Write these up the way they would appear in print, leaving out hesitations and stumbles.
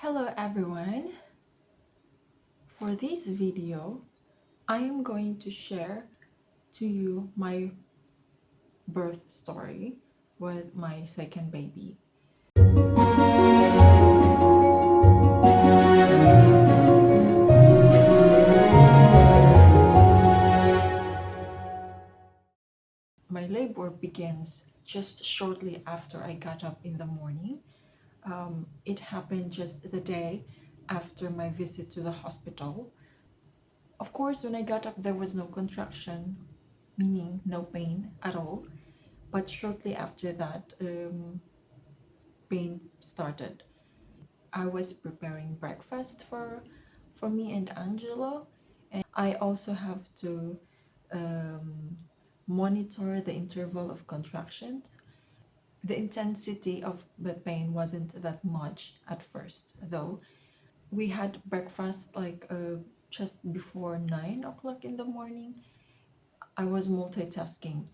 Hello everyone. For this video, I am going to share to you my birth story with my second baby. My labor begins just shortly after I got up in the morning. It happened just the day after my visit to the hospital. Of course, when I got up, there was no contraction, meaning no pain at all. But shortly after that, pain started. I was preparing breakfast for me and Angelo, and I also have to um, monitor the interval of contractions. The intensity of the pain wasn't that much at first, though. We had breakfast just before 9 o'clock in the morning. I was multitasking,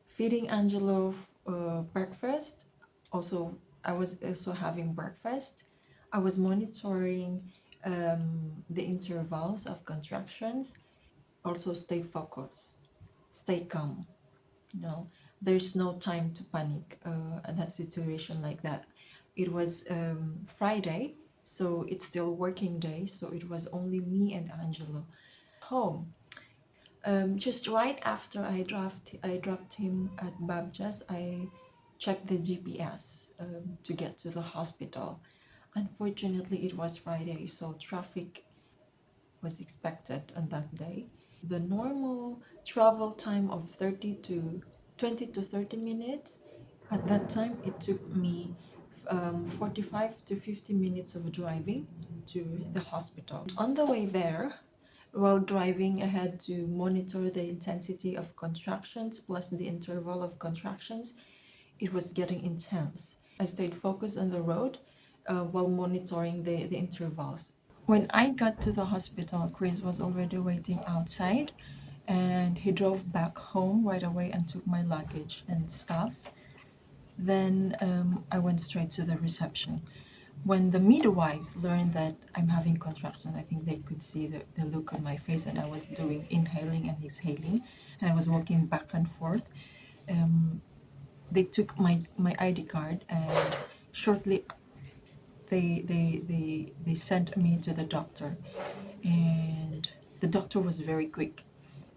feeding Angelo breakfast. Also, I was also having breakfast. I was monitoring the intervals of contractions. Also, stay focused, stay calm. You know, there's no time to panic at that situation like that. It was Friday, so it's still working day. So it was only me and Angelo home. Just right after I dropped him at Babjas, I checked the GPS to get to the hospital. Unfortunately, it was Friday, so traffic was expected on that day. The normal travel time of 20 to 30 minutes. At that time, it took me 45 to 50 minutes of driving to the hospital. On the way there, while driving, I had to monitor the intensity of contractions plus the interval of contractions. It was getting intense. I stayed focused on the road while monitoring the intervals. When I got to the hospital, Chris was already waiting outside, and he drove back home right away and took my luggage and stuffs. Then I went straight to the reception. When the midwife learned that I'm having contractions, I think they could see the look on my face, and I was doing inhaling and exhaling, and I was walking back and forth. Um, they took my ID card, and shortly they sent me to the doctor, and the doctor was very quick.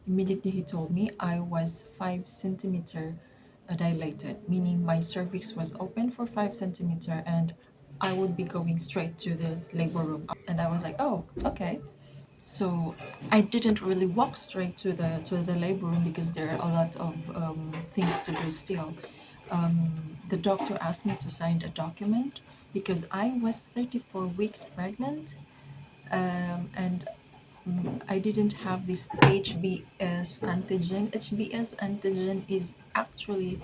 Immediately he told me I was 5 centimeter dilated, meaning my cervix was open for 5 centimeter, and I would be going straight to the labor room. And I was like, oh, okay. So I didn't really walk straight to the labor room because there are a lot of things to do still. The doctor asked me to sign a document because I was 34 weeks pregnant, and I didn't have this HBS antigen. HBS antigen is actually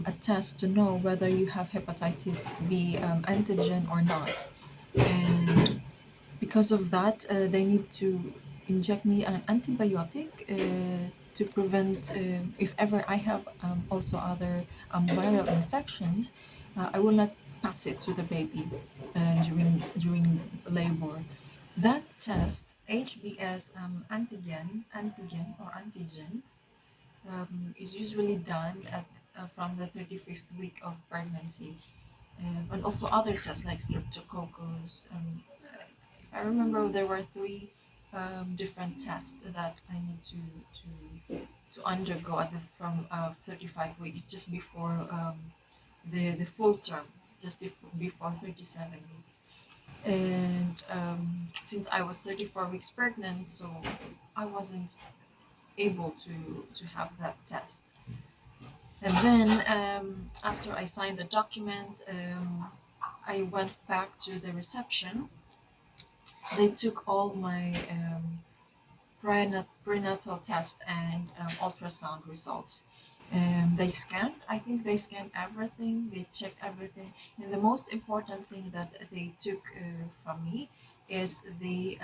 a test to know whether you have hepatitis B antigen or not. And because of that, they need to inject me an antibiotic to prevent, if ever I have also other viral infections, I will not pass it to the baby during labor. That test, HBS antigen, is usually done at from the 35th week of pregnancy, and also other tests like streptococcus. If I remember, there were three different tests that I need to undergo at from 35 weeks, just before the full term, just before 37 weeks. And since I was 34 weeks pregnant, so I wasn't able to have that test. And then after I signed the document, I went back to the reception. They took all my prenatal test and ultrasound results. I think they scanned everything, they checked everything. And the most important thing that they took from me is the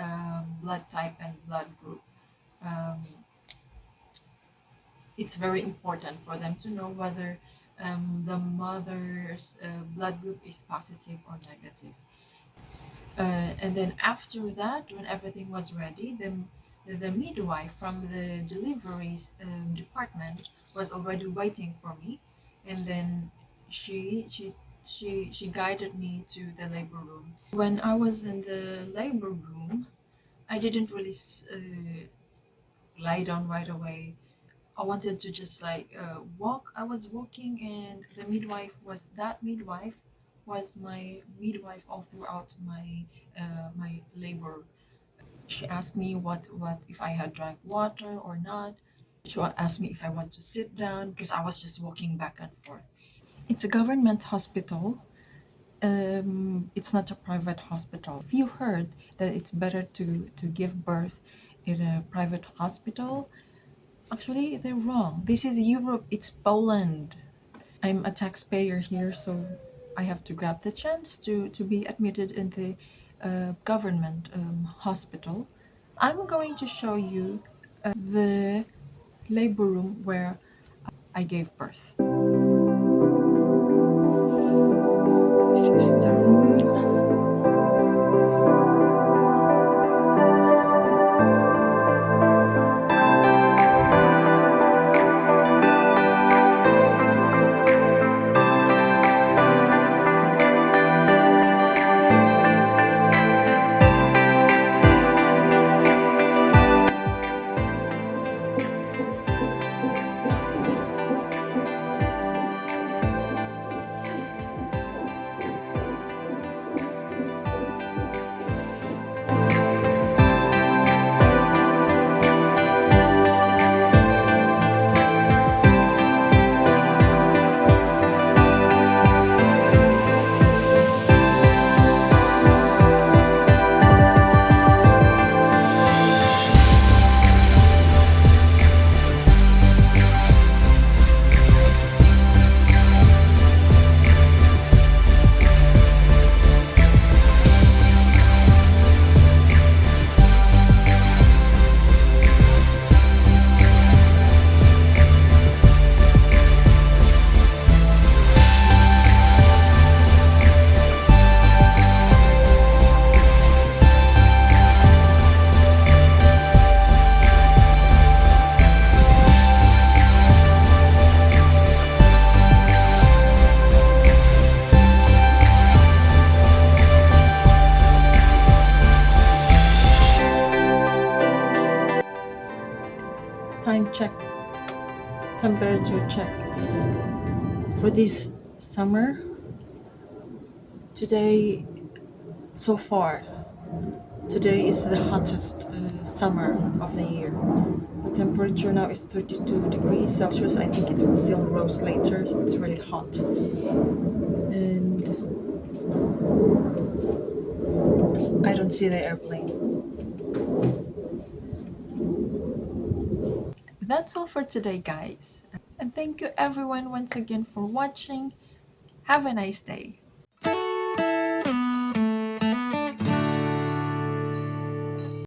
blood type and blood group. Um, it's very important for them to know whether the mother's blood group is positive or negative. And then after that, when everything was ready, the midwife from the deliveries department was already waiting for me, and then she she she guided me to the labor room. When I was in the labor room, I didn't really lie down right away. I wanted to just like walk. I was walking, and the midwife was that midwife was my midwife all throughout my labor. She asked me what if I had drank water or not. She asked me if I want to sit down because I was just walking back and forth. It's a government hospital. It's not a private hospital. If you heard that it's better to give birth in a private hospital, actually, they're wrong. This is Europe, it's Poland. I'm a taxpayer here, so I have to grab the chance to be admitted in the government hospital. I'm going to show you the labor room where I gave birth. This is the room. Time check, temperature check. For this summer, today, so far, today is the hottest summer of the year. The temperature now is 32 degrees Celsius. I think it will still rose later, so it's really hot. And I don't see the airplane. That's all for today, guys. And thank you everyone once again for watching. Have a nice day.